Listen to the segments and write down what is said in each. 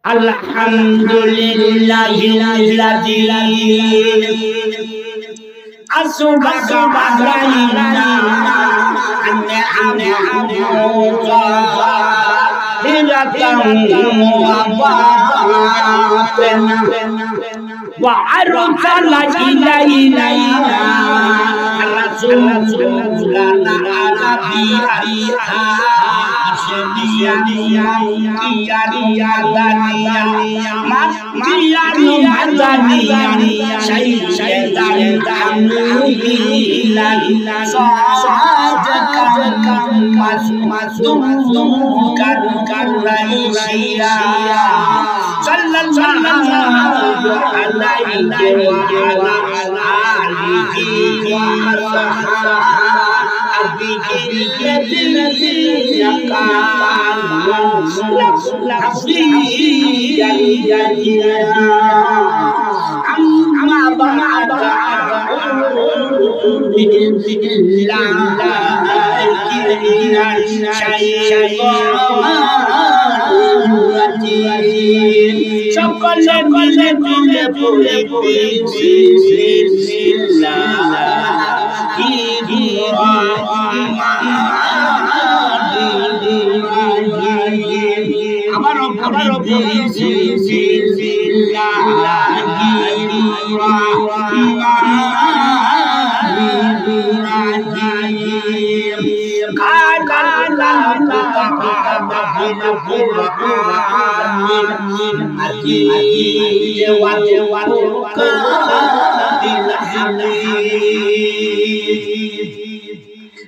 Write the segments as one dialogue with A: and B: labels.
A: Alhamdulillahillazi asbaga alaina an'amahu zahiratan wa batina wa arsala ilaina rasulan arabiyyan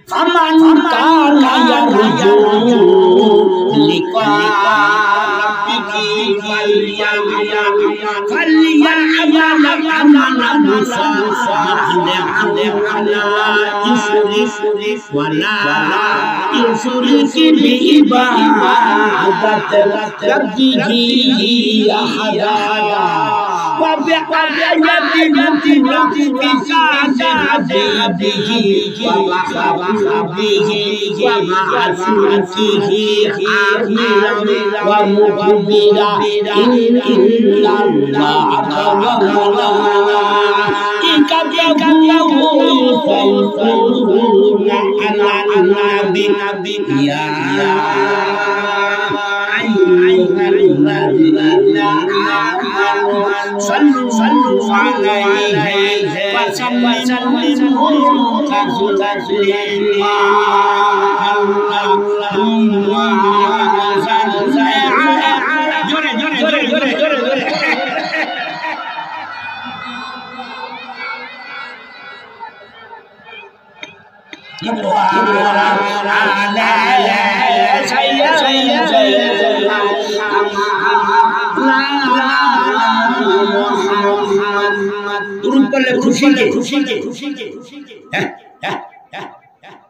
A: Faman kana yarju liqa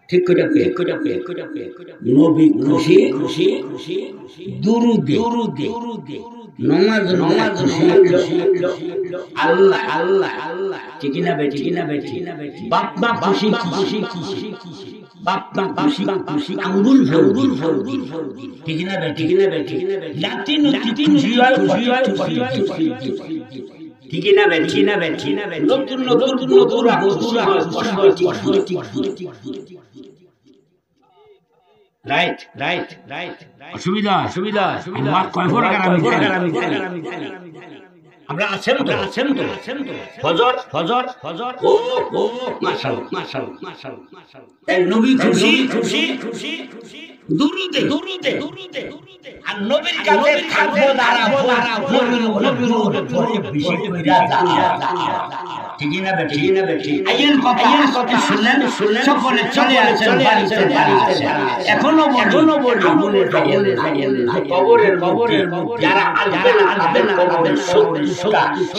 A: ঠিক করে নবী খুশি খুশি খুশি দুরুদে দুরুদে নমাজ আল্লাহ আল্লাহ আল্লাহ ঠিক না বেটি বাপ মা খুশি খুশি খুশি বাপ মা খুশি খুশি আঙ্গুল ভরদি ঠিক না বেটি লাতিন তিতিন জিয়া খুশি ঠিক না বেটি নতুন রাইট অসুবিধা আমার কয় প্রকার আমি আমরা আছেন তো ফজর ও মাশাআল্লাহ এই নবী খুশি দুরুদে আর নবীর কাছে থাকবো দাঁড়াবো নবীর উপরে বেশি কইরা ঠিক না বেটি আইয়ের কথা শুনলেন সকলে চলে আসেন বাড়িতে এখনো বলি কবরের যারা আসবেন কবরের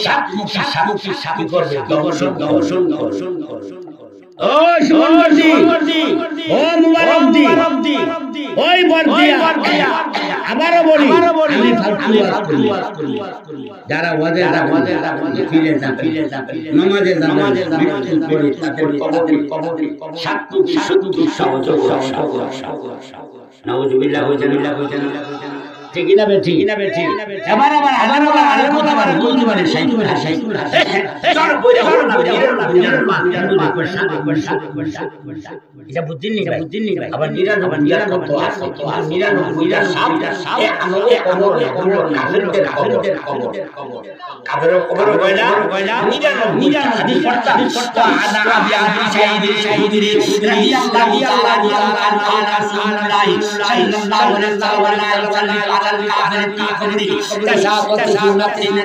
A: সাক্ষী করবে দর্শন ও সুমনবর্তী ও মুবারকদি ওই বর্দিয়া আবারও বলি আমি ফালতু যারা ওয়াজে ফিরে না নামাজে পড়ে তাদের কবরে সাক্ষী সহযোগ নাউজুবিল্লাহ ঠিক না বে ঠিক না বে ঠিক এবার আবার বলতে পারে চল বইরা এটা বুঝছেন নি ভাই আবার নিরা কত আছে নিরা সাপ কবর কাফেরদের কবর কাফেরের কবর কয়না নিরা হাদিস পড়তা আনা আবি সাইয়্যিদি রাদিয়াল্লাহু আনহু রাসূলুল্লাহ সাল্লাল্লাহু আলাইহি ওয়াসাল্লাম আলাল কাফির কবরি তাশাবাতু সুন্নাতিন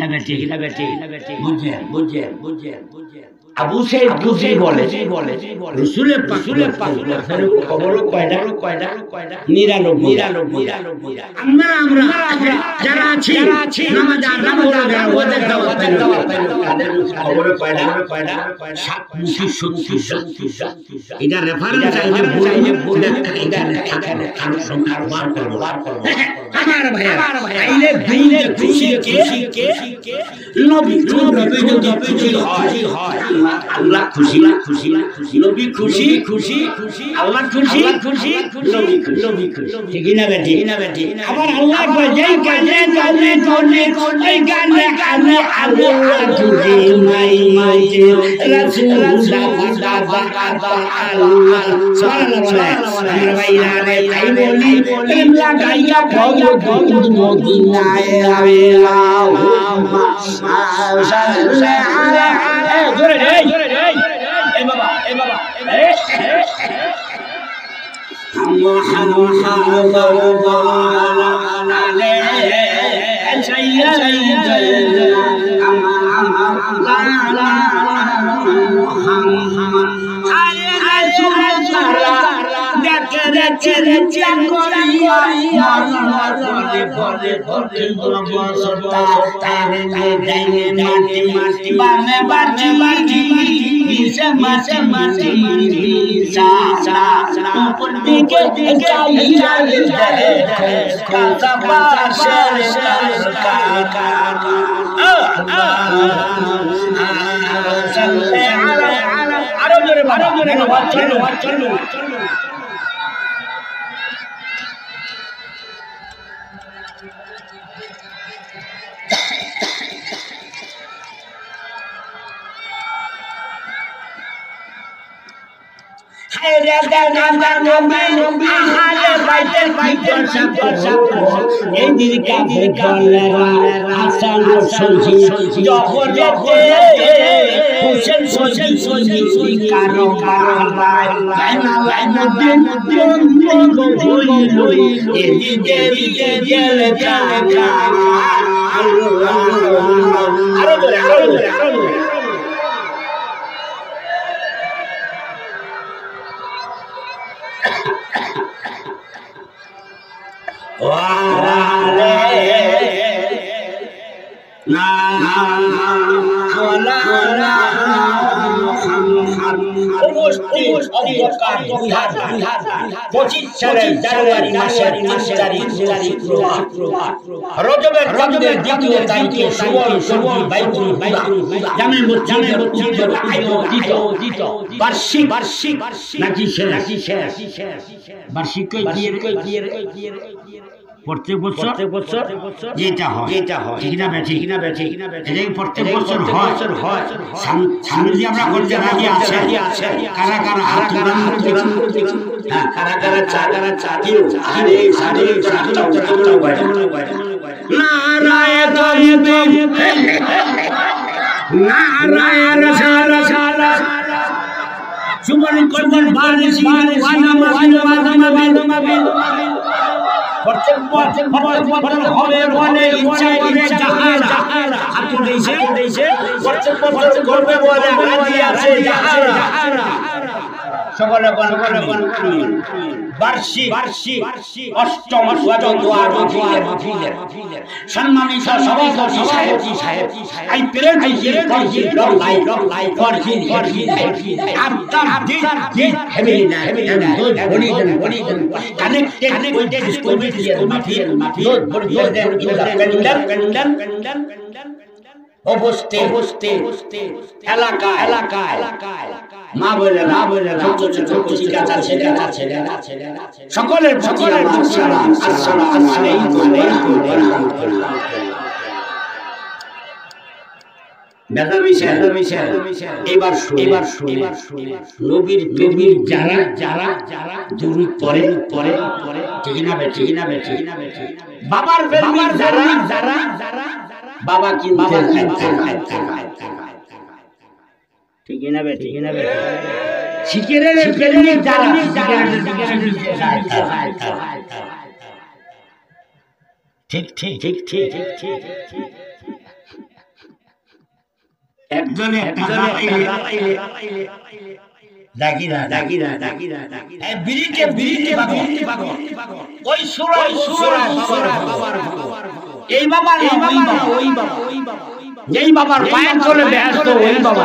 A: ঠিক না আবু সাইদ খুশি বলে রাসূলের পাক কবর কয়টা 99 আমরা যারা আছি নামাজ আদান ওদের দাওয়াত কবর কয়টা 7 এটা রেফারেন্স চাইলে বলে এখানে সংখ্যা বার করব আমার ভাইয়া আইলে দিনে খুশি কে নবী খুশি হয় আল্লাহ খুশি নবী খুশি আল্লাহ খুশি নবী খুশি ঠিক না বেটি আবার আল্লাহ কয় যেই গানে ওই গানে আল্লাহ খুশি মাই রাসূল দাদা আল্লাহ সুবহানাল্লাহ আমরা ভাইরা তাই বলি ইমলা গাইয়া ভগ মদিনায় আল্লাহুম্মা সাল্লি আলা জোরে এই বাবা প্রত্যেক বছর যেটা হয় ঠিক না এটাই প্রত্যেক বছর হয় সামনে দিয়ে আমরা করতে রাজি আছে কারা হাত তুলান কারা চা দিও নারায়ণ সুমন করবেন বারিশি ওয়ানা মাবিল প্রত্যেক বছর হবে বলে ইচ্ছা করে যাহারা হাত দিয়েছে প্রত্যেক বছর করবে বলে রাজি আছে যাহারা সকলে বল বার্ষিক অষ্টম দোয়ার মাহফিলের সম্মানিত সভাপতি সাহেব I present like for him after this heavily and those bodies connected with this committee those bodies in the pendant অবস্থে এলাকায় মা বলে ছোট ছেলেরা সকলের প্রতি আমার সালাম আসসালামু আলাইকুম ওয়া রাহমাতুল্লাহ। এবার নবীর যারা দুরূদ পড়ে ঠিক না বেঠি বাবার যারা বাবা কিনতে ঠিক না বেঠি সিগারেট প্রেমী যারা ঠিক একজনে ডাকিরা বিড়িকে ওই সূরা এই বাবা ওই বাবা যেই বাবার পায়ের তলে ব্যস্ত ওই বাবা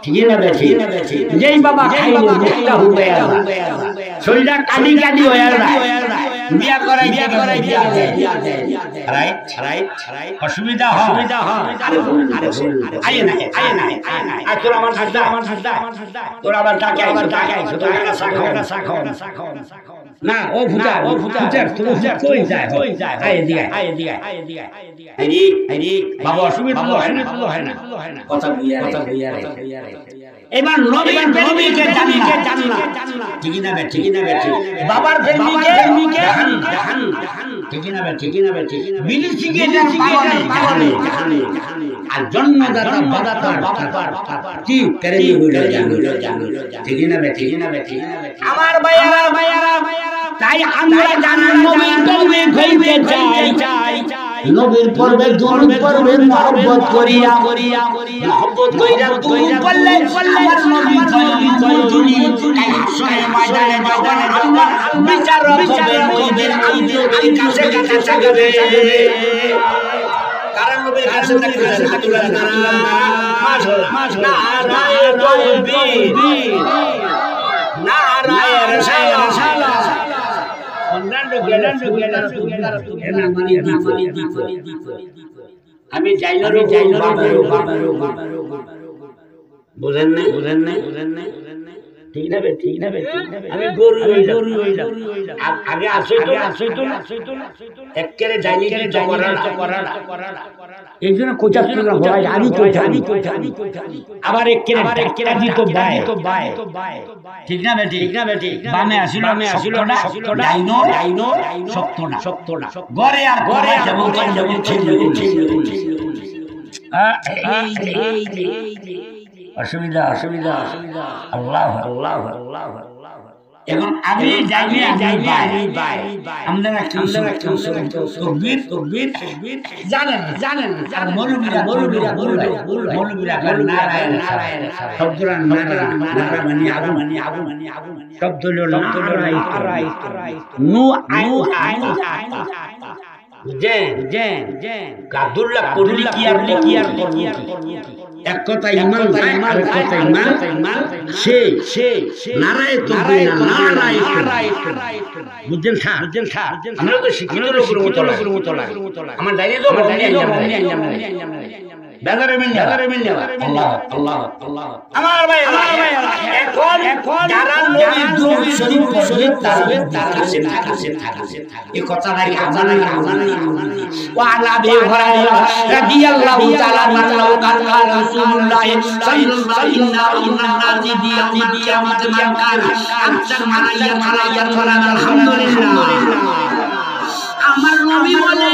A: ঠিক না বেঠি যেই বাবা খাইলে মুখটা হুবে শরীরটা কালি হয়ে বিয়া করাই রাইট অসুবিধা হয় আরে তোর আমার ঠাডা তোর আবার টাকা না ও ফুটা তুমি কই যায় আয়ে দিয়া বাবা অসুবিধা হয় না কথা বুইয়া রে এবার নবীকে জান্নাত ঠিক না বেঠি বাবার প্রেমিকে জাহান ঠিক না বেঠি বিলিসিকে জাহানে আর জন্মদাতা বাদাতার কি করে হইলো জানো ঠিক না বেঠি আমার ভাইয়ারা তাই আমরা জানার নবীর কলমে হইতে চাই নবীর পর্বে দুরূদ পড়বে মহব্বত করিয়া দুরূদ পড়লে আমার নবী জয়জুনি কায়সায় ময়দানে আল্লাহ বিচারক হবে নবীর নবীর কাছে কারণ নবীর কাছে তুলে নারায়ণ সালাম আমি বুঝেন নাই ঠিক না আমি গরু আগে আসই তো একেবারে যাইনি এই জন্য কোচা আমি আবার একেবারে দিত বাই ঠিক না বেটি বামে আসিল ডাইনো সত্য না গড়ে আর যেমন অসুবিধা আল্লাহ এখন আমি যাইনি আমরা তকবীর জানেন আর মৌলবীরা নারায়ণ শব্দরা নারা মানে আগু শব্দ হলো নু গাদুল্লাহ করলি কি আর এক কথা ইমান আর কথা ইমান সে নারায় তো বুঝছেন আমরা তো শিক্ষিত লোকের মতো লাগে আমার দাঁড়িয়ে তো বেজারে মিল আল্লাহ আমার ভাই এখন যারা নবীর দুরূদ শরীফ পড়বে তার কাছে এই কথা নাই জানা ওয়া আলা বি হুরায়রা রাদিয়াল্লাহু তাআলা আনহু কানা রাসূলুল্লাহ সাল্লাল্লাহু আলাইহি ওয়াসাল্লাম কিয়ামত মাকান আকসার মানাইয়া আলহামদুলিল্লাহ আমার নবী বলে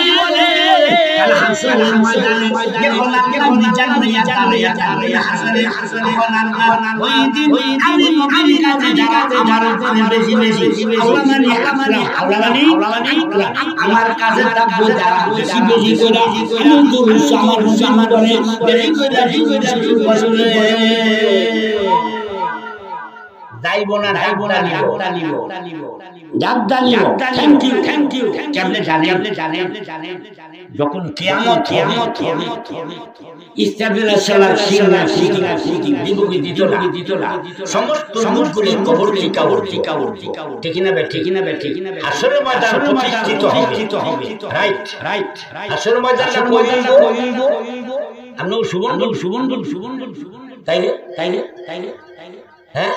A: হাসরের ময়দানে যখন আল্লাহ মিজান নিয়ে দাঁড়িয়ে থাকবে হাসরের তখন আল্লাহ ওই দিন আমি নবীর কাছে যারা আমার উপরে বেশি বেশি আল্লাহ মানে আমার কাছে থাকবে যারা বেশি বেশি করে আমি দুরূদ আমার করে বেশি করে যাইব না নিব থ্যাংক ইউ কেমনে জানে যখন কিয়ামত ইস্তাগফিরুল্লাহ সালাত দিত না সমস্ত মানুষগুলি কবর ঠিক না হাসরের ময়দান প্রতিষ্ঠিত হবে রাইট হাসরের ময়দান কইব আমরা সুবন তাইলে হ্যাঁ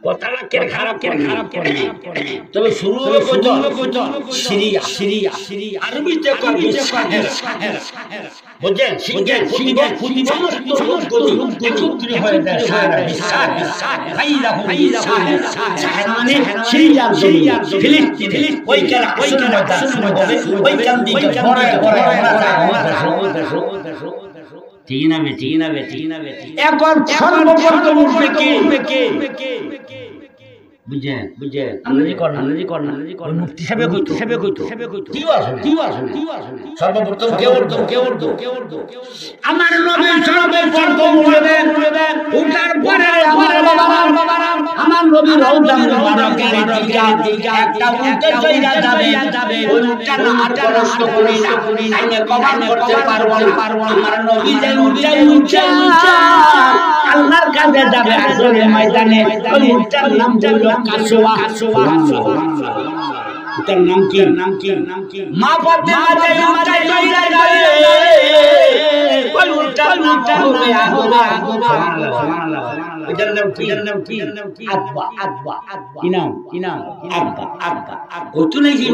A: কথাটা খারাপ করে তবে শুরু হবে কত সিরিয়া আরবিতে বুঝছেন হয়ে যায় মানে সিরিয়া ফিলিস্তিন ওইখানে ঠিক না এখন সর্বপ্রথম উঠবে কে বুঝে আনাজি করনা মুক্তি হিসাবে কইতো কি আছে সর্বপ্রথম কে উঠতো আমার নবী সর্বপ্রথম উঠবে উঠার পরে আমার বাবারা আমার নবী রওজা মুবারকের দিকে একটা উঠে চইলা যাবে ওই উঠটা না আটা নষ্ট করি না আমি কভার করতে পারবো আমার নবী যে উঠা আল্লাহর কাছে যাবে আসলে ময়দানে ওই উঠটার নাম হলো কাসওয়া তার নাম কি মা ফাতেমা যে উঠটা চইলা যাবে ওই উঠটার নাম হবে সুবহানাল্লাহ এটার নাম কি আব্বা ইনাম আব্বা ওইটু নাই যে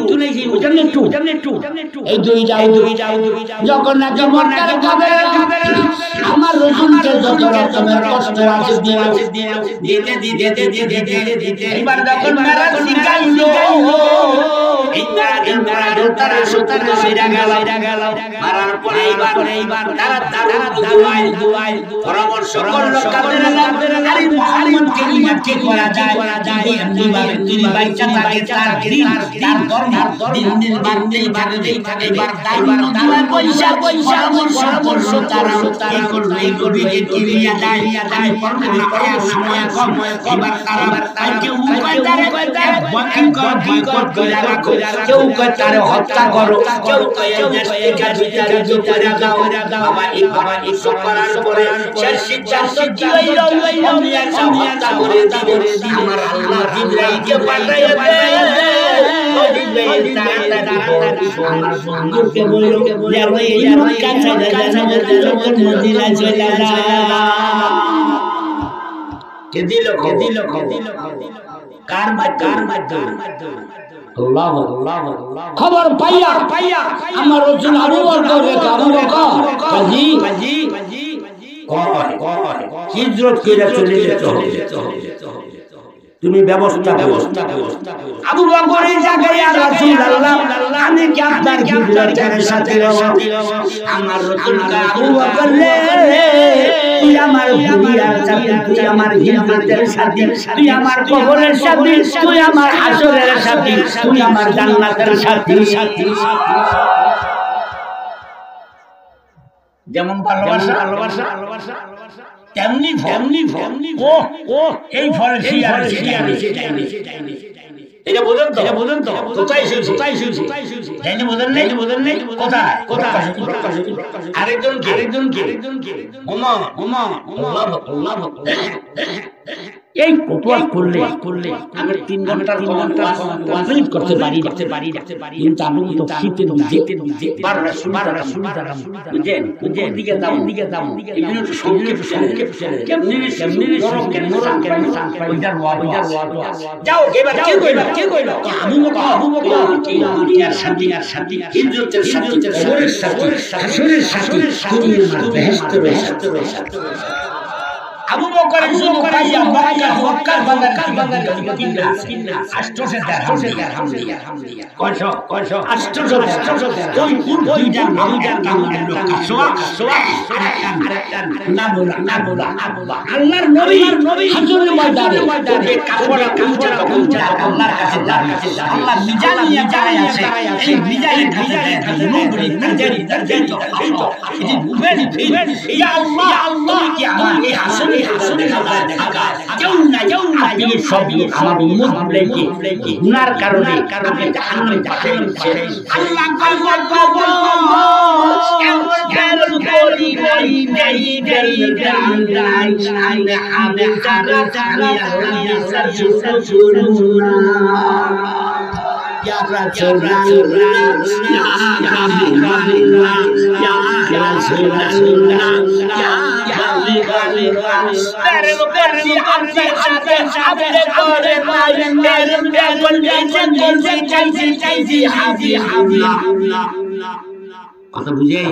A: ওইটার একটু এই দুই যাও যখন নাকি মক্কার খাবে আমার রাসূলকে যত রকমের কষ্ট আছে দিতে এবার যখন মেরাজ শিখাইলো ইন্দ্রা তারা সুতার সিরা গেল মারার পরে এইবার তারা দুয়াই পরামর্শ করলো কাদের আরে মুহাম্মদকে নিয়ে কি করা যায় এমনিভাবে তিনি বাইচা থাকে তার দিন বাড়তেই থাকে এবার দাইবার পয়সা পরামর্শ তারা এই করবে যে কি নিয়ে যায় সময় কম এবার তারা কেউ উপায় তারে বয়কট করে রাখো কেউ কয় তারে হত্যা করো কেউ কয় এই দেশকে বিচারে দাও বাবা এই করার পরে শেষ সিদ্ধান্ত কি হইল আমি একটা হত্যা করে দিব আমার আল্লাহ জিবরাইলকে পাঠাইয়া দেয় আমার বন্ধুকে বলল যে এই মক্কা ছেড়ে যখন মদিনায় চলে যা কে দিল কার মাধ্যমে আল্লাহ খবর পাইয়া আমার রাসূল আবু বকর কাজী কয় হিজরত করে চলে যেতে হবে তুমি ব্যবস্থা আবু বকর এই জায়গায় ইয়া রাসূলুল্লাহ আমি কি আপনার হিজরতের সাথে আমার রাসূল আবু বকর তুই আমার দুনিয়ার সাথে তুই আমার হিজরতের সাথে তুই আমার কবরের সাথে তুই আমার হাসরের সাথে তুই আমার জান্নাতের সাথে যেমন ভালোবাসা তেমনি ও এই ফলে এটা বলেন তো কোথায় শুনছি জানি বলেন নাই কোথায় আরেকজন কে ওমা আল্লাহ এই কতোয়া করলে আমি 3 ঘন্টা কমপ্লিট করতে পারি কিন্তু আমি তো শীতে বারবার শুনতে বুঝেন দিকে যাও এগুলো তো সংক্ষেপ কেমনে ওইটার ওয়াজ যাও এবার কে কইলো আবু বকর ইয়ার সাথী হিজরতের সাথী হাসরের সাথী তুমি আমার বেহেশতের আবু বকরের জন্য পাইয়া মক্কার বাজার কিনা আষ্টশে দিরহাম দিয়া কয়শ আষ্টশে ওই দুইটা নাম একটা নামের লোক কাসওয়া আরেকটা না বলা আল্লাহর নবী হাজুরের ময়দানে ওই কাপড়া আল্লাহর কাছে আল্লাহ মিজান নিয়ে দাঁড়ায় আছে এই মিজানের কাছে নবী মিজানি দরজাটো এই মুভেন ইয়া আল্লাহ কি আমার এই হাসনে খাবার দেখা যাও না আপনি সব আমার উম্মত বলেকি গুনার কারণে আপনি জাহান্নামে যাবেন আল্লাহ পাগল এমন কেন করি নেই আমি সুরুনা Ya Rasulullah ya Habibullah ya Rasulullah ya Habibullah तेरे करती आपसे करे मेरे हाजी কথা বুঝাই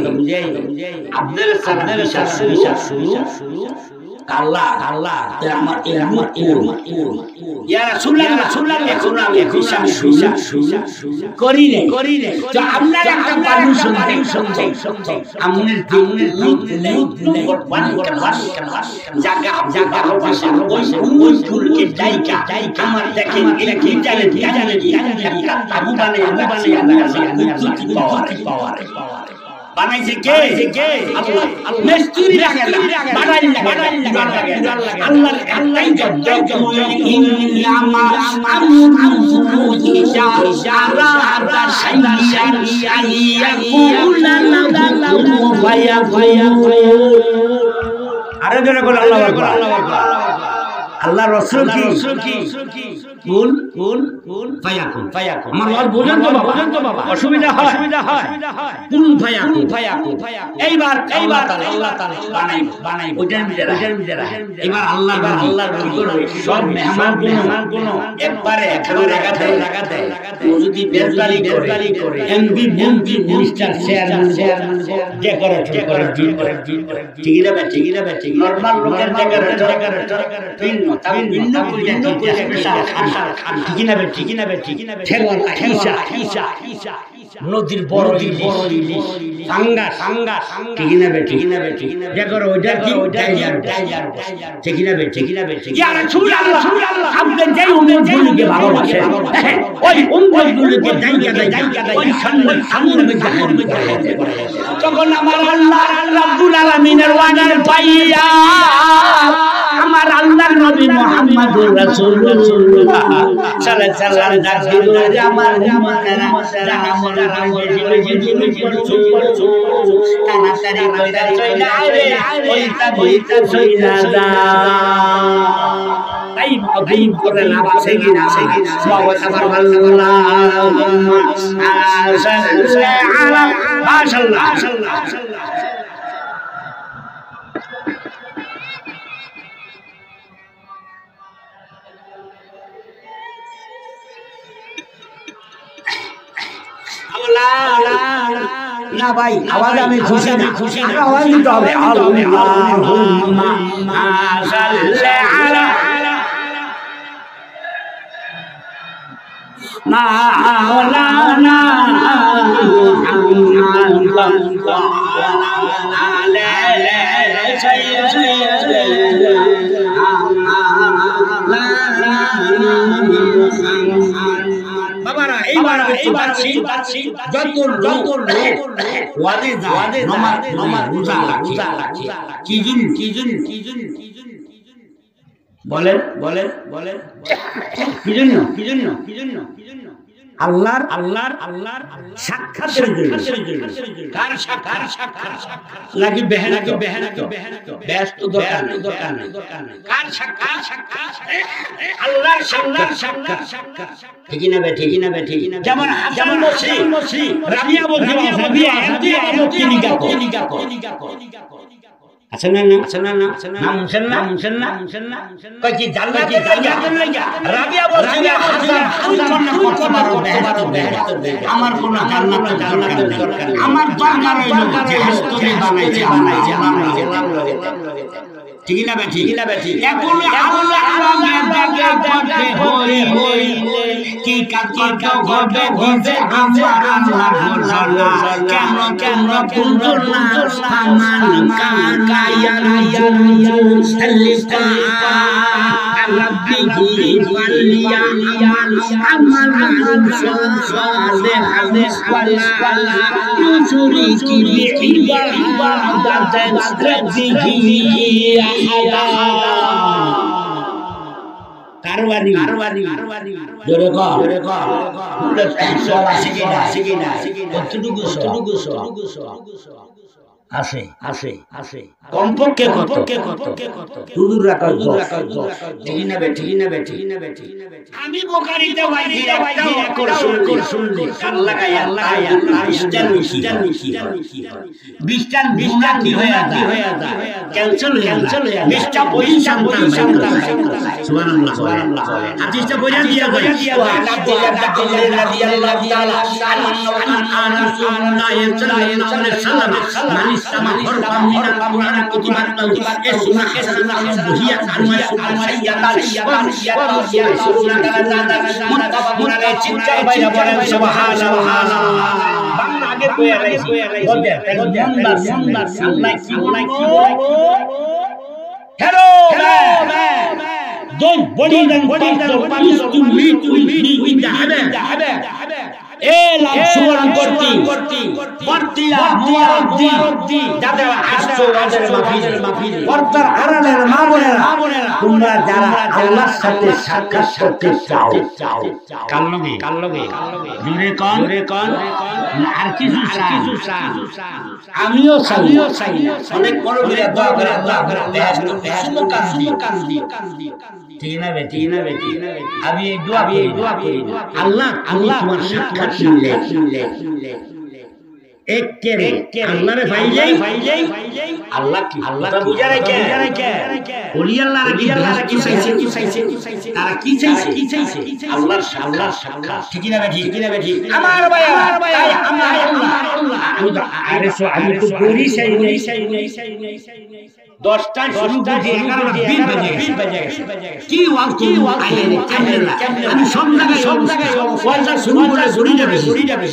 A: আপনাদের সামনে বিশ্বাস শুরু আল্লাহ আমার ইয়া রাসূলুল্লাহ এখন করি রে তো আপনারা একটা পারমিশন আমনের নম্বর 1 জায়গা ওই উম্মতকে ডাইকা আমার দেখেন এটা কি জানে একটা তাবু বানাই পাওয়ার বানাইছে কে আল্লাহ মিস্ত্রি লাগে আল্লাহর একটাই জব ইন্নামা আমরুহু ইশারা শাইয়াকুলাল্লাহু ফায়াকুন আরে জোরে বল আল্লাহু আকবার আল্লাহ রাসূল কি কুল ফায়াকুন আমার ওয়াজ বুঝেন তো বাবা অসুবিধা হয় কুল ফায়াকুন এইবার আল্লাহ তাআলা বানাই ওইটার ভিতরে এবার আল্লাহর কি করবে সব মেহমান গুলো একবারে এখানে লাগা দেয় যদি বেজবারি করে এমবি মিনিস্টার চেয়ারম্যান ডেকোরেটর করে ঠিক নরমাল লোকের ডেকোরেটর ভিন্ন ঠিক না নদীর বড় সাঙ্গা ঠিক না দেখো ওইটা কি ঠিক না ইয়া রাসূলুল্লাহ আপনি যেই উম্মতগুলোকে ভালোবাসেন ওই উম্মতগুলোকে জায়গা ওই সামনে তখন আমার আল্লাহ রাব্বুল আলামিনের ওয়াদার পাইয়া আমার আল্লাহর নবী মুহাম্মদুর রাসূলুল্লাহ সাল্লাল্লাহু আলাইহি ওয়াসাল্লাম ডাক দিল যে আমার উম্মতেরা যারা মনে করছো তাড়াতাড়ি কইরা চলে আইবে ওইটা চইলা যা তাই মদিন করে লাভ আছে কিনা বাবা সুবহানাল্লাহ মাশাআল্লাহ না ভাই আওয়াজ আমি খুশি আওয়াজ দিতে হবে আল্লাহুম্মা সাল্লি আলা মাওলানা মুহাম্মদ ওয়া আলা বাবারা এইবার পাচ্ছি যত লোক ওয়াদে যায় নামাজ রোজা রাখে কি জন বলেন কি জন্য আল্লাহর সাক্ষাতের জন্য কার সাক্ষাৎ লাগি বেহেনা ব্যস্ত দরকার নেই কার সাক্ষাৎ আল্লাহর সাক্ষাৎ ঠিক না বে যেমন হাসান বসরি রাবিয়া বলছে রাবিয়া আছে না কই কি জান্নাত লাগা রাবিয়া বলছে হাসান তুই আমার কোন জান্নাতের দরকার আমার দরকার হইল যে হাসতুনি বানাইছে ঠিক না বেঠি এখন আল্লাহ আমাদেরকে করতে হইলে কি কাজ করতে হবে দিতে আমার আল্লাহ ঘোষণা কেন কুনতুর না ফামান কায়ান সাল্লিকা রাব্বিহি ওয়ালিয়া আমাল সালিহান ওয়ালা ইউশরিকি বিইবাদাতি রাব্বিহি কারওয়ানি জোরে কর কতটুকু আসে কমপক্ষে কত হুজুর রাখা ঠিক না বেঠি আমি বুখারীতে বাইরে শুনলি কান লাগায়া বিশটান কি হয়ে যায় ক্যান্সেল হয়ে বিশটা বই সন্তান সুবহানাল্লাহ হাদিসটা বোঝা দিয়া যায় রাদিয়াল্লাহু তাআলা আনহু রাসূলুল্লাহ সাল্লাল্লাহু আলাইহি ওয়াসাল্লাম মানিসামা ফরকাম মিনাল কুরআন কুতিবাতাহু ইসনা বুহিয়া আনিয়া সাইয়াতাল মুত্তাফাকুন আলাইহি চিৎকার বাইরে বলেন সুবহানাল্লাহ বাংলা আগে কইয়া রাইছি বলতে সুন্দর আল্লাহ কি বলে hello man don't body than used to meet with the haba লাভ সুবরণ করতি পর্তিয়া মুয়ারদি যাদের আসছো ওদের মাহফিলে পর্দার আড়ালের মা বোনেরা তোমরা যারা আল্লাহর সাথে সাক্ষাৎ করতে চাও কাল লগে জোরে কোন আর কিছু আমিও চাই অনেক বড় দোয়া করে কান দি ঠিক না বেটি আমি এই দোয়া করি আল্লাহ তোমার সাক্ষাৎ শুনলে একেরে আল্লাহরে পাইলেই আল্লাহ বুঝা রেখে ওলি আল্লাহর কি চাইছে তারা কি চাইছে আল্লাহর সাক্ষাৎ ঠিক না বেটি আমার ভাই তাই আমার আল্লাহ আমি তো বলি চাই নাই 10টা শুরু করে 11 বাজে কি ওয়াক্ত আমি সব জায়গায় ওয়াজ শুরু করে ঘুরি যাবে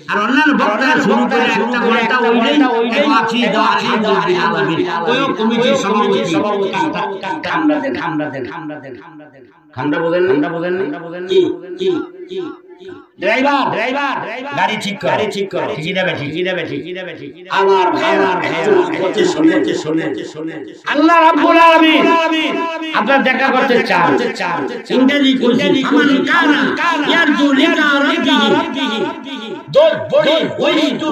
A: আর অন্যান্য বক্তারা শুরু করে একটা ঘন্টা ওইটাই ওয়াকি দাওয়া আলামিন ওই কমিটির সভাপতি খামরা বলেন কি ড্রাইভার গাড়ি ঠিক কর ঠিক না বেঠি আমার ভাই শুনে আল্লাহ রাব্বুল আলামিন আপনারা দেখা করতে চান ইংরেজি কইছি আমার কানা ইয়ারজু লিকা রাব্বিহি দোল বডি ওই টু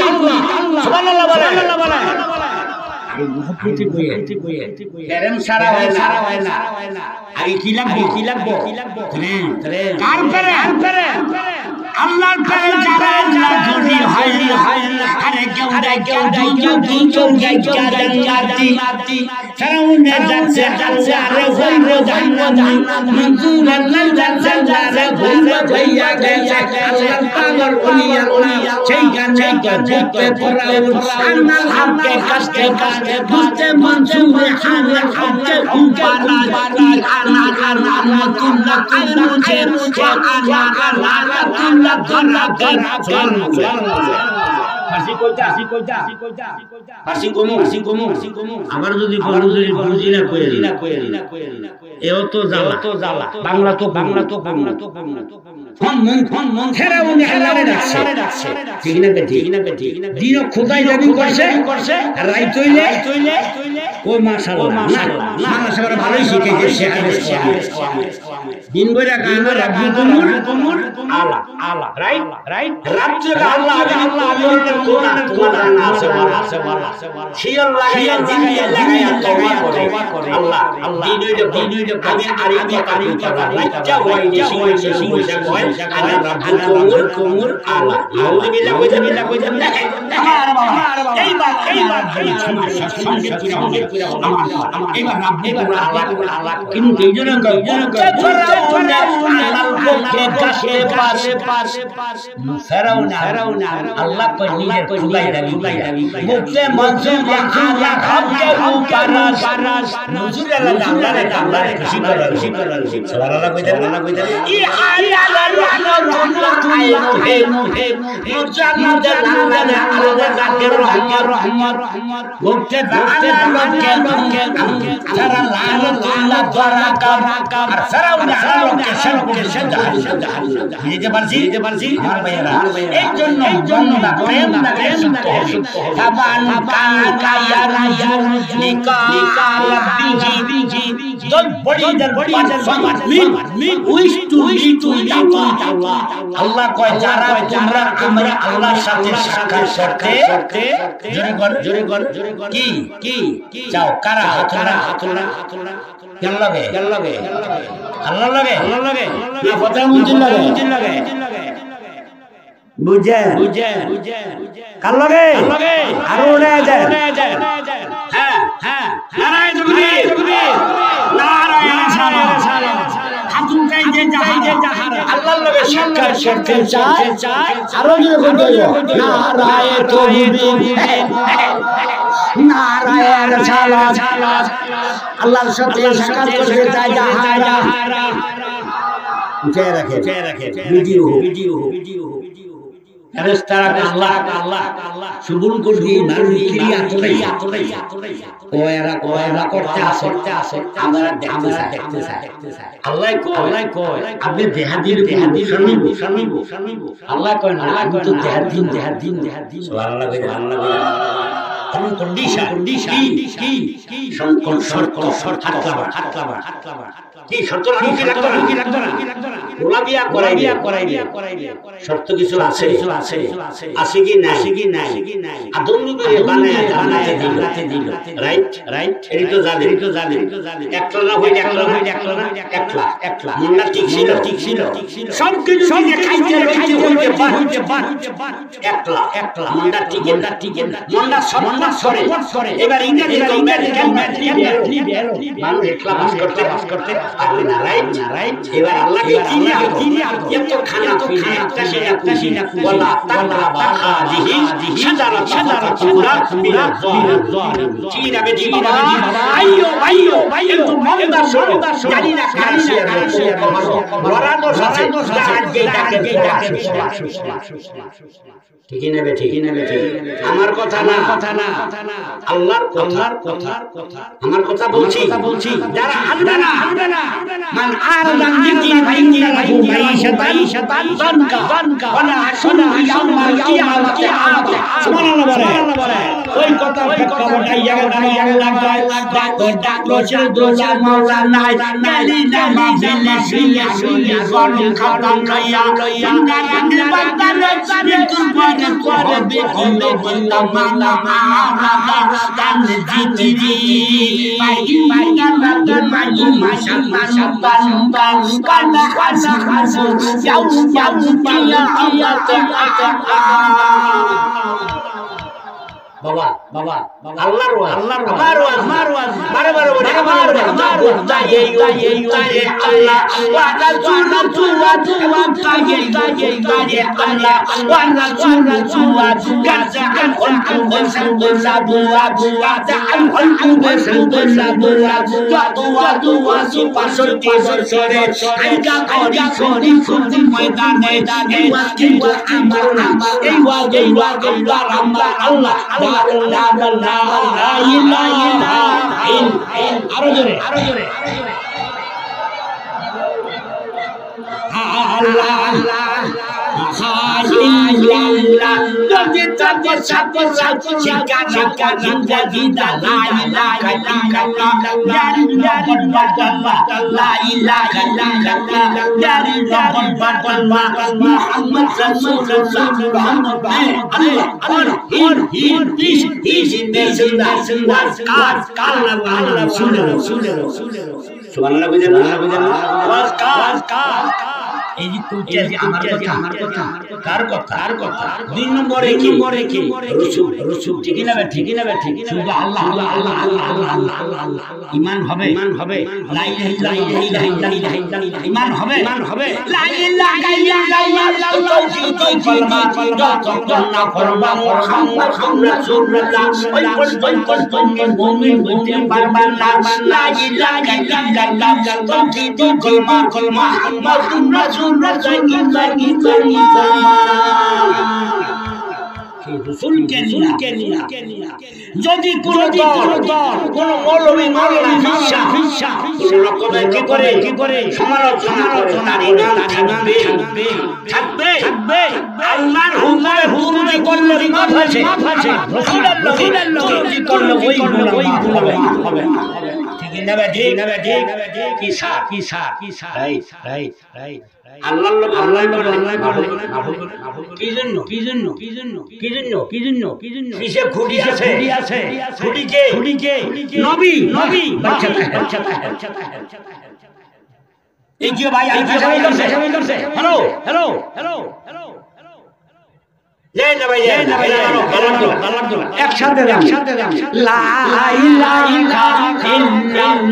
A: আল্লাহ সুবহানাল্লাহ বলে এই মুহাব্বতে কইয়ে কেরম সারা হয় না আগে কি লাগবে কার করে আল্লাহর পরে যারা আল্লাহ যদি হয় আরে কেউ জান্নাতি ফেরাউনে যাচ্ছে আরে হইব জান্নাত মনজুর আল্লাহ যাচ্ছে আরে হইব ভাইয়া গেছে আল্লাহ পাগল ওলি আল্লাহ সেই গানে গজতে ফেরাউন আল্লাহ হামকে কাস্তে বুঝতে মনজুর হামকে উপানা আল্লাহ রাহমাতুল্লাহ আলাইহি আল্লাহ ধরা আবার যদি বুঝি না এও তো জ্বালা বাংলা তো মন ফেরাউনে আল্লাহরে ডাকছে ঠিক না বেটি দিন খোদাই জানি করছে আর রাইত হইলে কই মাশাআল্লাহ মাশাআল্লাহ ভালোই শিখেছে শেখাবে দিন বইরা কানা রাব্বু কুমুর আলা রাইট রাজ্যে আল্লাহ কোরআন আছে বলা শিয়াল লাগায়া জিনিয়া লাগায়া তওবা করে আল্লাহ দিন হইলে আমি আরি কথা রাজ্যা হই দেশি কয় আনা রাব্বু কুমুর আলা আউযুবিল্লাহ কই যাবেন না এইবার সঙ্গে পুরা এইবার রাব্বু আল্লাহ কিন্তু এইজন্য আল্লাহ নাবিকে কাছে পাশে ফেরাউন আল্লাহ কই নিজের খুদাই দাবি মুখে মনসুর আলা হককে পারাস নজুর আল্লাহ খুশি করার সুবহানাল্লাহ কইতে ই আলা রহমাতুল্লাহ হে মুজাহিদ আল্লাহ জাকের রহমত মুখে মুখে যারা লানাতুল্লাহ দরাকা আর ফেরাউন আল্লাহকে জাহান্নাম বুঝতে পারছি আমার ভাইয়েরা এই জন্য বান্দা প্রেম সত্য তাবান কায়া লিকা রাব্বিহি দল বড়ি মিন উইশ টু আল্লাহ আল্লাহ কয় যারা তোমরা আমরা আল্লাহর সাথে সাক্ষাৎ করতে জোরে কর কি যাও কারা হাতরা কেন লাগে আল্লাহ লাগে না প্রধানমন্ত্রী লাগে বুঝে কার লাগে আরো উড়ে যায় হ্যাঁ নারায়ণ আল্লাহর লগে সাক্ষাৎ করতে চায় আরো জোরে বলতে নারায়ণ নারায়ণ সালাত আল্লাহর সাথে সাক্ষাৎ করতে চায় যাহারা উঠে রাখে ভিডিও ফেরেশতারা আল্লাহ সুবুল করবি মানুষ ক্রিয়া তোলাই কোয়রা করতে আসে আমরা দেখতে চাই আল্লাহ কয় আপনি দেহাদির শুনিব আল্লাহ কয় না আমি তো দেহাদিন সুবহানাল্লাহ কোন কন্ডিশন কি হাতলাবার কি শর্ত লাগতো না ওলা বিয়া করাইবে শর্ত কিছু আছে কি নাই আদম করে বানায় দিল রাইট এই তো জানে একলা হই একলা মনটা ঠিক ছিল সব কিছু খাইতে হইতে একলা মনটা ঠিক মনটা সন্না করে এবার ইংরেজি মানুষ একলা বাস করতে পারবে না রাইট এবার আল্লাহকে কি এত খানা একটা খুশি না ওয়ালা তাকরাবা হাদিহি শাজারাতুল্লাহ বিলা যালিম চিনাবে জি বাবা আইয়ো একটু মনদার শোনো জানি না কাছে বরানো সাথে আজকে ডাকে ঠিকই নেবে আমার কথা না আল্লাহর কথা আমার কথা বলছি যারা আনবে না মান আরাদান যিনি ভাইঙ্গা মাইশাতান বানকা ওয়ালা আশুনা ইয়াউমাল কিয়ামাতি আতা সুবহানাল্লাহ বলে ওই কথা বটাই আল্লাহ ডাকলো ছিল দোলা মাওলা নাই গালি দিলে শুইয়া গরম খাতাম লইয়া ইন্দারানের বান্দার মৃত্যুর পরে বেকুলে বললাম মালা গান জিতি মাশাআল্লাহ কানা খাসু যাও পিয়া বাবা আল্লাহর ওয়াজ বারে আল্লাহ ওয়াদা চুরা তাগে আল্লাহ ওয়াদা চুরা গাজা বসা বুয়া দা বসা বুয়া পাশটি বছরে আইগা করি ময়দানে কিন্তু আমার এই ওয়াজ আল্লাহ আরো জোরে এই যে কইতে আছে আমার কথা কার কথা 2 নম্বরে কি রসুল ঠিক না ঠিক শুধু আল্লাহ ঈমান হবে লা ইলাহা ইল্লাল্লাহ ঈমান হবে লা ইলাহা ইল্লাল্লাহ তাওহীদ কালমা না করবা মুহাম্মাদুর রাসূলুল্লাহ ওই পর্যন্ত মুমিন হইতে পারবা না লা ইলাহা ইল্লাল্লাহ তাওহীদ কালমা মুহাম্মাদুর রাসূলুল্লাহ যদি কোন মৌলবী কি করে সমালোচনা থাকবে আল্লাহর হুকুমে করলে বিপদ হয়েছে রাসূলের লগে করলে ওই হবে ঠিক না কি রাইট আল্লাহর কি জন্য কিসে খুঁটি আছে খুঁটিকে নবী বাচ্চা এই যে ভাই হ্যালো একসাথে লা ইলাহা ইল্লাল্লাহ আমি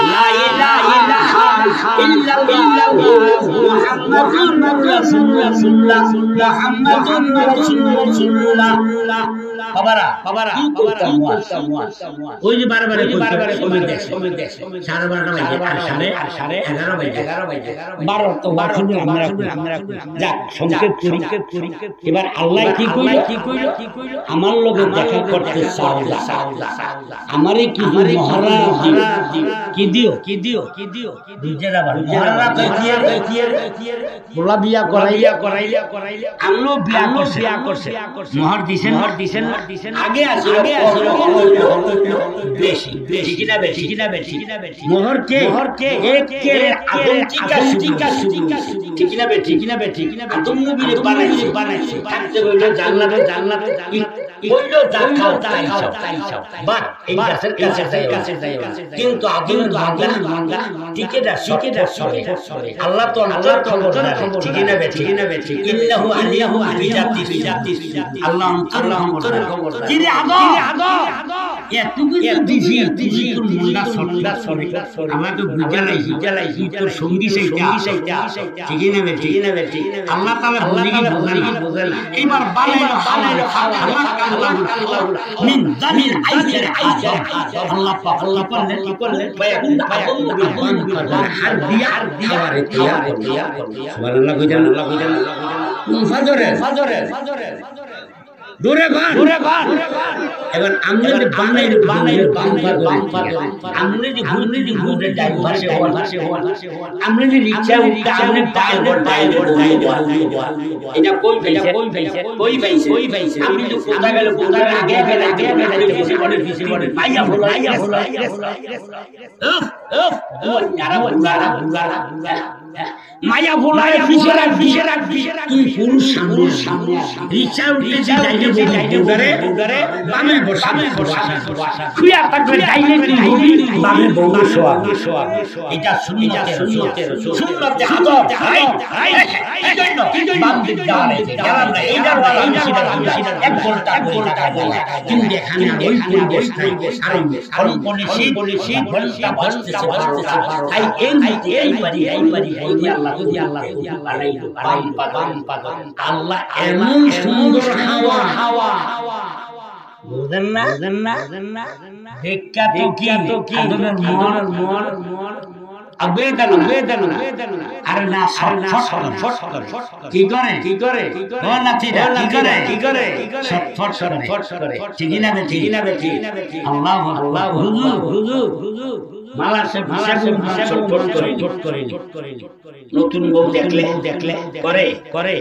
A: লা ইলাহা ইল্লাল্লাহ মুহাম্মাদুর রাসূলুল্লাহ বাবারা ওই যে বারবার কমে দেখছে 12:30 বাজে আর সাড়ে 11 বাজে 12 তো আমরা যাক সংক্ষেপ করি এবার আল্লাহ কি কইলো আমার লগে দেখা করতে চাও আমারে কি মহারাজ কি দিও বুঝেরা ভালো মহারাজ কই বলা বিয়া করাইলা আমনো বিয়া করছে মোহর দিছেন আগে আছে বেশি ঠিক না মোহর কে এক কে আগুন চিকা ঠিক না আদম নবীর বানাইছে থাকতে হইলো জান্নাতে কইলো দেখাও তাই বাট এই গাছের কাছে যাই কিন্তু আগুন ভাঙা টিকে দা সরে আল্লাহ তো খবর ঠিক না ইন্নাহু আলিয়াহু বিজাতি আল্লাহ খবর কি রে আগো এতটুকু দিছি তোর মুন্ডা সরে আমরা তো বুঝালাইছি তোর সঙ্গী সেইটা ঠিক না আল্লাহ তাআলা বুঝে না এবার বানাইলো মিন জামিল আইসের আল্লাহ পাক কি করলেন আর দিয়া খাবারে দিয়া সুবহানাল্লাহ কইতেন ফাজরে দূরে গান এবার আমরা যে বানাই আমরা যে ঘুরে যাই ভাষে আমরা যে রিকশা উঠা আমরা ডাইল এটা কই পাইছে আমি তো কোথা গেল আগে পিছে পড়ে পাইয়া হলো মায়া ভোলায় পিছে রাখবি তুই পুরুষ সামনে রিকশা উঠে যাইতে বুদারে বামে বসা শুয়া থাকলে যাইলে তুই হবি বামে বউর শোয়া এটা সুন্নতে আদব এই জন্য বাম দিক দাঁড়ায় গেলাম না এইটার ওয়ালা সিধা এক ঘন্টা কিন্তু এখানে ওই পরিবেশ নাই আর কোন সেই ঘন্টা বাজতেছে তাই এই পারি আল্লাহ আল্লাহ এমন সুন্দর হাওয়া বুঝেন না ভিক্ষা তো কি আদমের মন আবেদন আরে না ফট কি করে ও নাতিরা কি করে ফট করে ঠিক না বেটি আল্লাহ হুজুর মালাসে ফট করে নতুন বউ দেখলে করে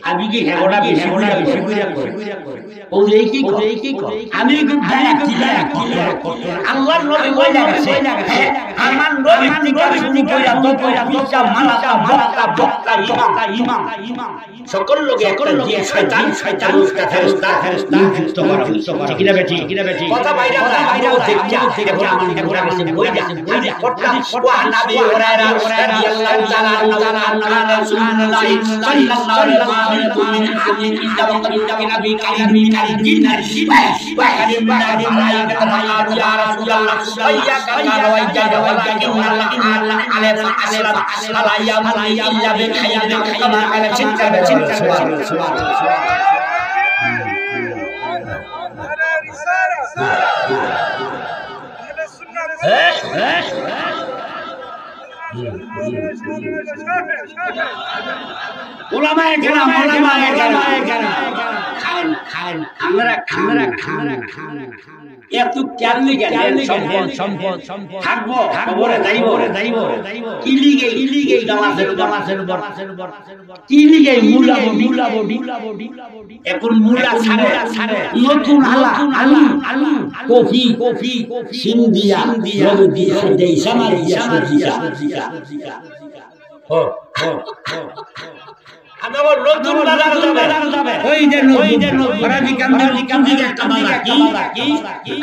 A: আমি কি হেগোড়া বেশি করে ওই কি আমি আল্লাহর নবী কই লাগাছে আমার নবী থেকে শুরু কইরা তো পিছা মালাটা বক্তা ইমাম সকল লোক যে শয়তান ফেরেশতা নিযুক্ত করা ঠিক না বেটি কথা বাইরে দেখতে আমার হেগোড়া বেশি বই যা করতাম ওয়া নবী ওরারা রাদিয়াল্লাহু তাআলা আল্লাহ রাসূলুল্লাহ সাল্লাল্লাহু আলাইহি ওয়াসাল্লাম ইন্দা ওয়াক্তি নবী কারীম ওয়া কারীম ইয়া রাসূলুল্লাহ সাইয়া কানা ওয়া জাদা ওয়া আল্লাহ আলাইহি আসসালাম আলাইয়া ইল্লা বিখাইয়া কামা আলা চিন্তা সুবহানাল্লাহ উলামায়ে কেরাম খান আমরা এত কেমনি গেলেন সম্পদ থাকবো খবরে যাইব ইলিগে গামাসের ইলিগে মুলাবডি এখন মুলা ছাড়ে নতুন আলু কফি সিন্দিয়া দেই সামাজিয়া আবার নতুন বাজার যাবে ওই যে ফরাজি কান্দি একটা বাজার কি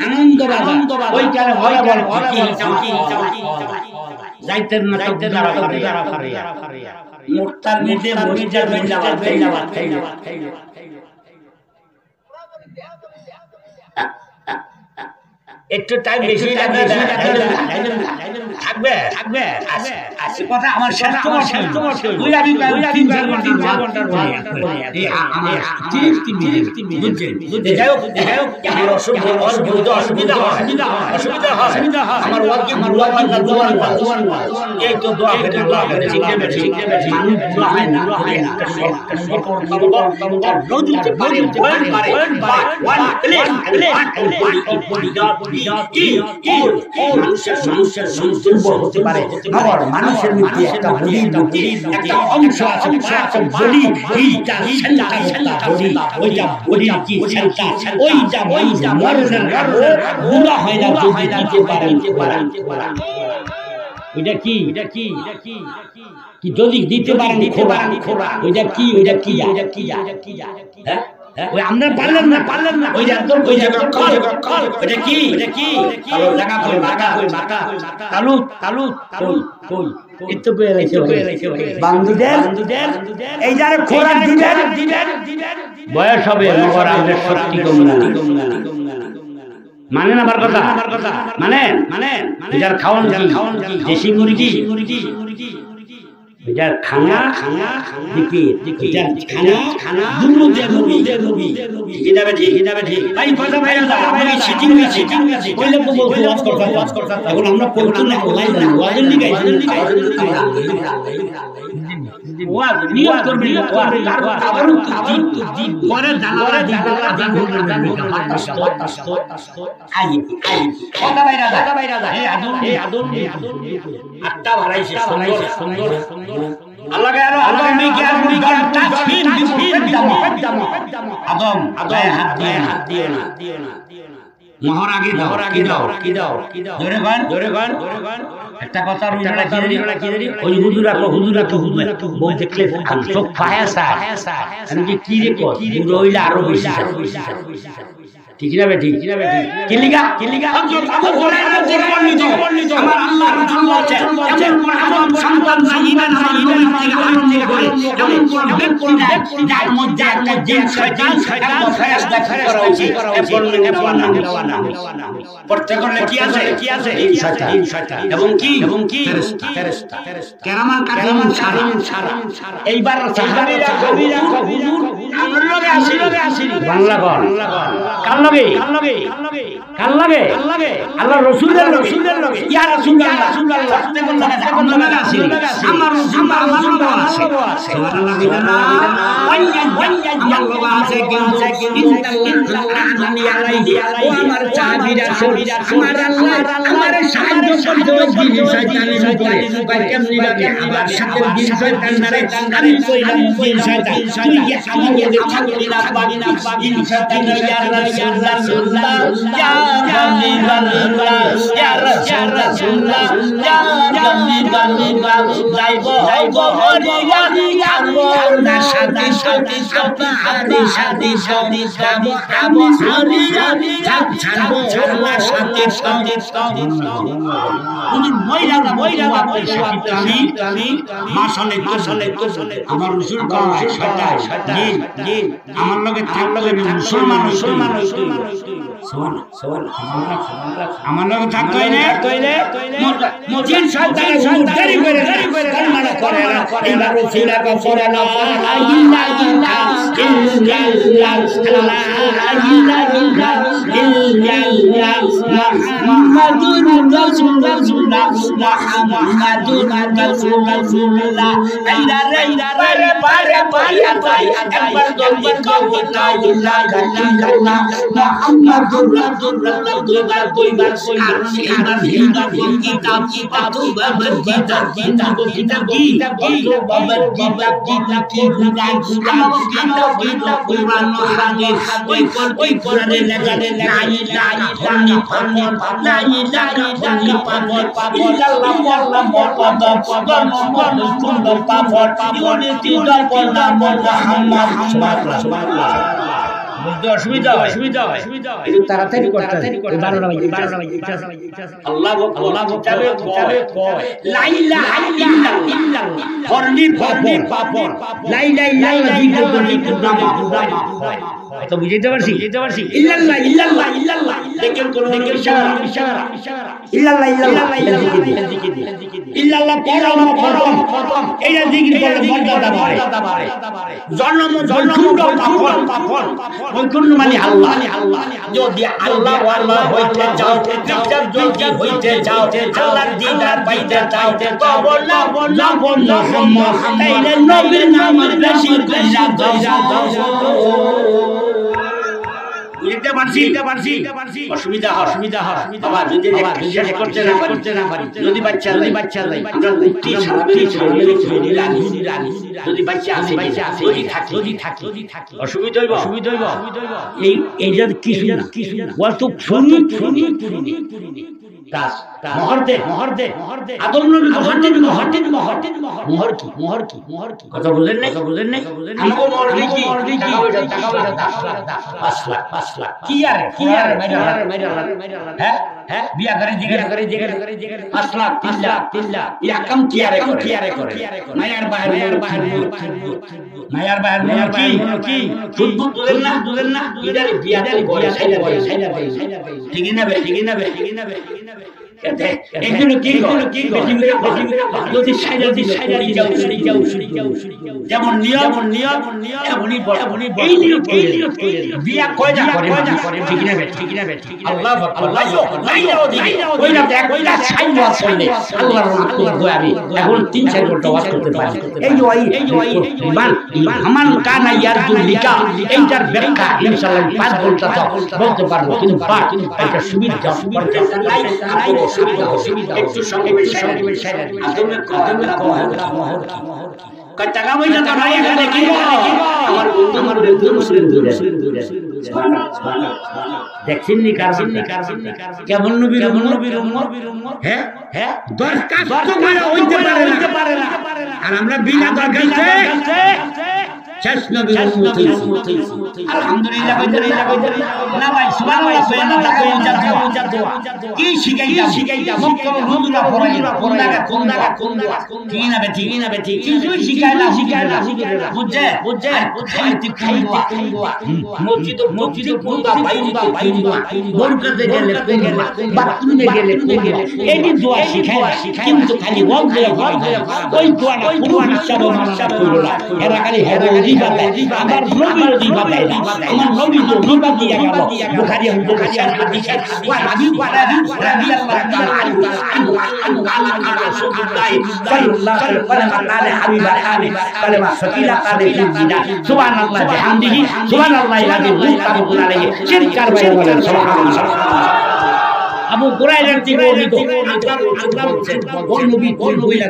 A: আনন্দ বাজার ওই কালে ভরা কি যাইতেন না যারা ফারিয়া মুক্তার নিতে মির্জা খাইলা একটু টাইম বেশি লাগবে থাকবে আজকে কথা আমার শেষ তুই আমি 3-4 ঘন্টার আমার 30 মিনিট যাই হোক আমার অসুবিধা হয় আমার দোয়া এই তো দোয়া করে ঠিক আছে মানুষ দোয়া হয় না রোজতে পারে মানুষের দুর্বল হতে পারে আবার মানুষের মধ্যে একটা একটা অংশ আছে বলি এইটা ওইটা কি ওইটা মরণের গুণা হয় না দিতে পারেন ওইটা কি যদি দিতে পারেন খোরা ওইটা কি হ্যাঁ ওই আমরা পারলেন না ওই একদম ওই জায়গা কল ওটা কি লাগা কই মাথা তালু কই এত পেয়ে রাখছে বান্ধুদের এই যারে খোরাক দিবেন বয়স হবে মগর আমাদের শক্তি কম না মানে না আমার কথা মানে যার খাওয়ান দেশি মুরগি যার খানা দিকে যার খানা দুনো দেবি কিতাবে ঠিক ভাই কথা ভাই আমি সিটিং কইলে ওয়াজ করতে এখন আমরা পড়তে না ওয়াজের লিগাই ওয়াজ নিয়ত করবেন আবার দিন পরে জানালা দিন আই কথা বাইরা এই আদম আটটা বাড়াইছে সুন্দর আল্লাহ গেলো আদম বিজ্ঞান তাসফিন আদম হাত দিও না মোহর আগে দাও জোরে গান একটা কথা ওই হুজুরা বই দেখলে চোখ ফায়া আমি কি রে রইলে আরো বেশি ঠিক না বেটি কিলিগা আমার আল্লাহ এমন সন্তান ইমান থেকে এমন কোন ব্যক্তি যার মধ্যে একটা জিন শয়তান ফেরেশতা করা উচিত পড়তে করলে কি আছে এই শয়তান এবং কি ফেরেশতা কেরামান কাদিমুন সারা এইবার সাহাবীরা হুজুর আমার লগে আসি বাংলা বল লগে কার লগে আল্লাহ রাসূলের লগে ইয়া রাসূলুল্লাহ সাথে কোন লগে আছে আমার রাসূল আমার লগে আছে সুবহানাল্লাহ বিল্লাহ আমার লগে আছে ইন্নাল্লাহ আনানি আলাইহি ও আমার সাহাবীরা আমার আল্লাহ আমার সাহায্য করতে দিন শয়তানের উপরে কয় কেমনি লাগে আমার সাথে দিন শয়তানরে আমি কইলাম দিন শয়তান তুই আমার লগে থাকবি না পাবি না দিন শয়তান ইয়া রাসূলুল্লাহ ইয়া হাবিবাল্লাহ ইয়া রাসূলুল্লাহ ইয়া হাবিবাল্লাহ যাইবো মরিয়া খাবো না শাদি খাবো আবু মরিয়া ছাড়বো না শাদি উনি মইরা বাপের সাথে আমি মাসলে আমার রাসূল কয় শয়তান জিন আমার লগে থাকলে মুসলমান আমার লগে থাকতে হইলে জিন শয়তান দেরি করে কলমা করে না এবার রাসূল করে না মুহাম্মাদুর রাসূলুল্লাহ মুহাম্মাদুর রাসূলুল্লাহ আইলা রে পারে একবার জলদি কও লা ইলাহা ইল্লাল্লাহ মুহাম্মাদুর রাসূলুল্লাহ দুইবার এবার হিন্দা কিতাব বাবার কিতাব বাবার কিতাব কুরআন হাদিস ওই কোরআনে লেখা লা ইলাহা ইল্লাল্লাহ লা ইলাহা ইল্লাল্লাহ ইল্লাল্লাহ মুহাম্মদ অসুবিধা হয় একটু তাড়াতাড়ি করতে আল্লাহ কয় লা ইলাহা ইল্লাল্লাহ হরনি পাপন লা ইলাহা ইল্লাল্লাহ জিকির করলে গুনাহ হয় তো বুঝাইতে পারছি ইল্লাল্লাহ দেখেন কোন ইশারা ইল্লাল্লাহ জিকির ইল্লাল্লাহ পরম এইটা জিকির করলে মর্যাদা বাড়ে জন্ম পাপন বৈকুণ্ঠ মানে আল্লাহ যদি আল্লাহ হইতে চাও বিচার যদি হইতে চাও আল্লাহর দিদার পাইতে চাও কবর না মুহাম্মদ তাইলে নবীর নাম বেশি কইরা দাও বুঝতে পারছি অসুবিধা হয় বাবা যদি শেষ করতে না পারি যদি বাচ্চা নাই আমরা উঠি সামনে রানী যদি বাচ্চা আছে যদি থাকে অসুবিধা হইব এইটা কিছু না অত শুনি কাজ মোহর দে আদম নবী মোহর কি কথা বুঝেন নাই আমগো মোহর কি টাকা 5 লাখ কি আরে হ্যাঁ বিয়া করে জিগার 5 লাখ 3 লাখ ইয়া কাম কি আরে করে মায়ার বাহির কি ফুটবল বুঝেন না ইদারে বিয়া করে সাইডা ঠিক না এগুলো কি যদি সাইডা যাও যেমন নিয়ম এমনই এই নিয়ম বিয়া কয়টা করে ঠিক না আল্লাহ ওইটা একটা সাইডা চলে আল্লাহর নাম আমি এখন 3-4 ঘন্টা ওয়াজ করতে পারি এই ইমান আমান কানা ইয়ারদুলিকা এইটার ব্যাখ্যা ইনশাআল্লাহ 5 ঘন্টা বলতে পারবো কিন্তু এটা সুবিধা নাই অসুবিধা একটু সঙ্গে মোহর কি টাকা পয়সা তো নাই এখানে কি আমার বন্ধু মুসলিম দূরে দেখছেন নি কারণ কেমন নবীর উম্মত হ্যাঁ দরকার তো করে হইতে পারে না আর আমরা বিনা দরকার শেষ নবী উম্মত আলহামদুলিল্লাহ না ভাই সুবহানাল্লাহ কি শিখাইতা মক্কা হুজুরা ফরাইলা কোন জায়গা ঠিক না বেটি কিছু শিখাইলা বুঝছে খাইতে কোন মসজিদ কোন বাইন্দা বরকতে গেলে বাথরুমে গেলে এই দোয়া শিখাইলা কিন্তু খালি ওই দোয়া না পুরো হিসাব মানা করলা এরা খালি ওজিফা দেয় আমার নবী ওজিফা দেয় না আমার নবী ওজিফা দিয়ে গেল বুখারী হাদিসের ওয়া রাদিয়াল্লাহু তাআলা আনহু আল্লাহ রাসূলুল্লাহ সাল্লাল্লাহু আলাইহি ওয়াসাল্লাম কালে হাবিবা কালে কালেমা সাকিলা কালে জিনা সুবহানাল্লাহ বিহামদিহি সুবহানাল্লাহি আযীম মুতাবারকুন আলাইহি শিরকার বাইরে বলেন সুবহানাল্লাহ আবু কুরাইলার থেকে বর্ণিত আল্লাহ কোন নবী কোন বইলা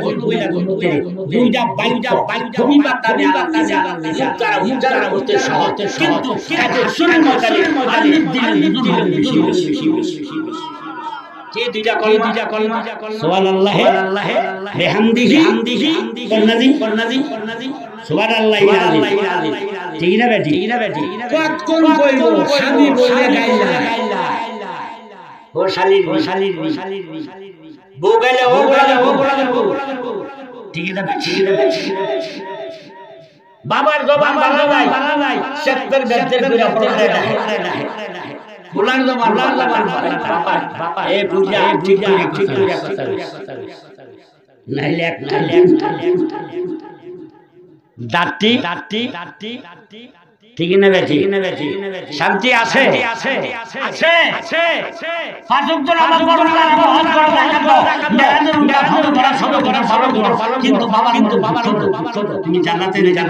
A: দুইটা বাইটা তুমি বাতানে আল্লাহ যারা হতে সহজ কিন্তু শুনুন মজালে আল্লাহ দিলেন বেশি কে দুইটা কলমা সুবহানাল্লাহ বিহামদিহি করনাজি সুবহানাল্লাহি আযীম ঠিক না বেটি কতক্ষণ কইব স্বামী বলে গাইলা ও শালির বউ গেলে ও ঠিক না বাবার জবান বালা নাই সত্তর বেদের করে পড়ে না ফুলান জবান বাবা এ পূজা ঠিক করে কথা নাইলে দাঁতি ঠিক না বেটি শান্তি আছে পাঁচক জন আমার বড় হজ করা মেরাজের উল্টা ভালো করা কিন্তু বাবা ছোট তুমি জান্নাতে যেতে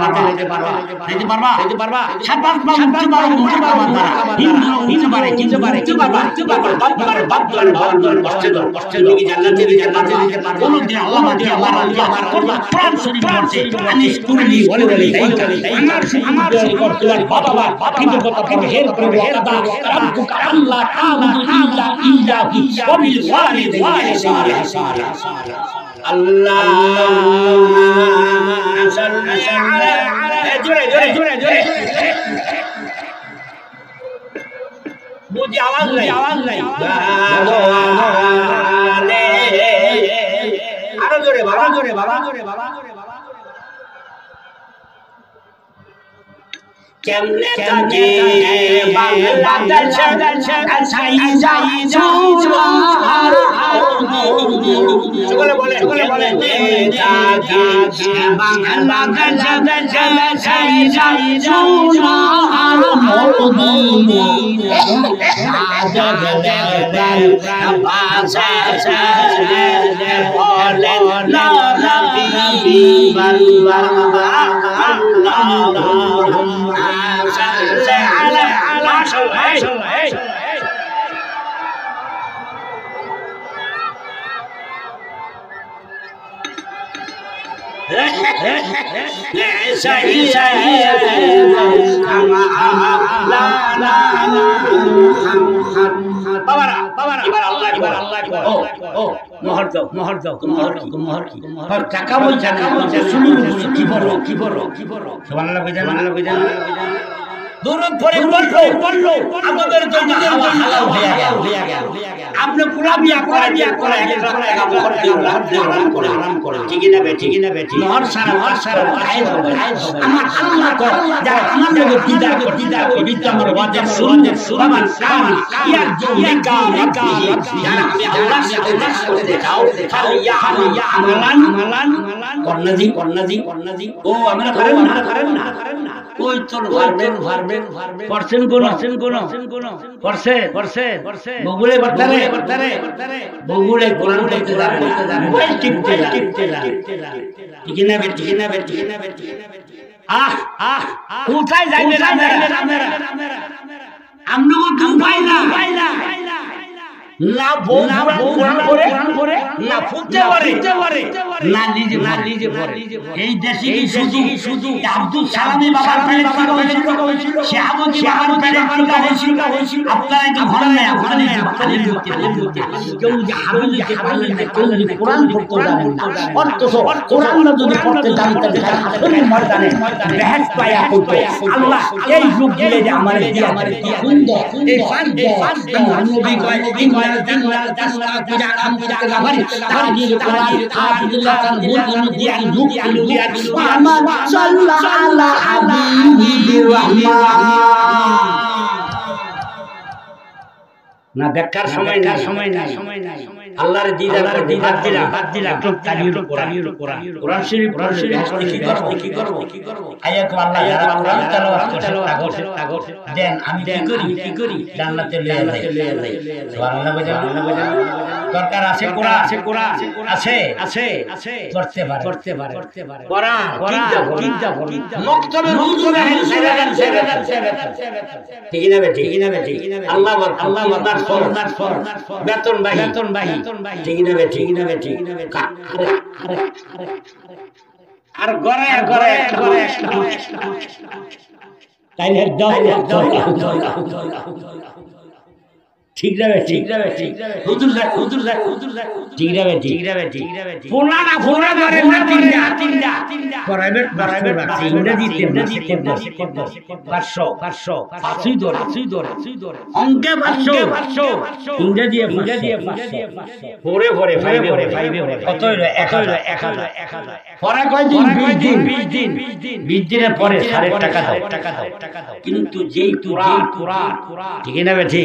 A: পারবা সাত পাঁচ মাস উঠতে পারো হিন্দু পারে কিন্তু বাপ কষ্ট তুমি জান্নাতে যেতে পারো কোনদিন আল্লাহ কোরআন শরীফ পড়ছে আনিস কুরলি বলে আমার করতে বাবা কিন্তু কথা বলে হের করে ওয়াদা রাব্বুকা আল্লাহ তাআবুদু ইল্লাহু ওয়া বিল ওয়ালিদাইনি ইহসানা আল্লাহুম্মা সাল্লি আলা জোরে বুঝি আওয়াজ নাই আরো জোরে বাবা কেমনে থাকে বাংলাদেশ আছাই যাই জুয়ার সকলে বলে বাংলাদেশ আছাই যাই জুয়ার মদিনা আজগলে বাসা বলে লা নবী আল্লাহুম্মা টাকা পয়সা কি বড় দূরত পরে পড়লো আমাদের জন্য হালাল হয়ে গেল আপনি পুরা বিয়া করে হারাম করে ঠিক না বেটি নহর সারা খায় হবে আমার আল্লাহ কর যারা আমাদের দিদা বিদ্যা আমার ওয়াজের সুরামান কামান ইয়া জুলিকা যারা আমি আল্লাহ করে দেখাও ইয়া আমালান করনাজি ও আমরা করেন না ওই চল ভারবেন পারছেন কোন পড়ছে বগুড়ে বর্তারে বগুড়ে কোরআন পড়তে জানে মোবাইল টিপতে ঠিক না বেটি আহ কোথায় যাইবেন আপনারা আমনগো ঘুমাই না না বউ কোরআন পড়ে না ফুটতে পারে না নিজে পড়ে এই দেশে কি শুধু আব্দুল সালামী বাবার হয়েছিল শাহাবুদ্দিন বাবার হয়েছিল আপনারা কি ঘরে না ওখানে কেউ যে হাফেজ হতে পারলেন না কেউ যদি কোরআন পড়তে জানেন না অথচ কোরআন যদি পড়তে জানতেন তাহলে হাফেজের ময়দানে বেহেশত পায়া হতো আল্লাহ এই যুগ দিলে যে আমারে দিয়া সুন্দর এই ফান নবী কয় না দেখার সময় নাই আল্লাহর দিদার বাদ দিলাম একটু কালির কোরআন কোরআন শরীফ কি করব আয়াত আল্লাহ যারা কোরআন তেলাওয়াত করছে তাগর দেন আমি কি করি জান্নাতে লয়ে যাই সুবহানাল্লাহ বাজান দরকার আছে কোরআন আছে করতে পারে কোরআন চিন্তা করুন মক্তবে হুজুর ঠিক না বেটি আল্লাহ মাতার ফর বেতন ভাই ঠিক না বেটি আর গড়ে তাইলে দাও ঠিক না বেটি হুজুর যা ঠিক না বেটি ফোনা ধরে না তিনটা প্রাইভেট তিনটা দিতে 500 পাঁচই ধরে অঙ্কে 500 তিনটা দিয়ে 500 ভরে কত হলো 1000 পরে কয়দিন 20 দিনের পরে 1000 টাকা দাও কিন্তু যেই কোরআন ঠিক না বেটি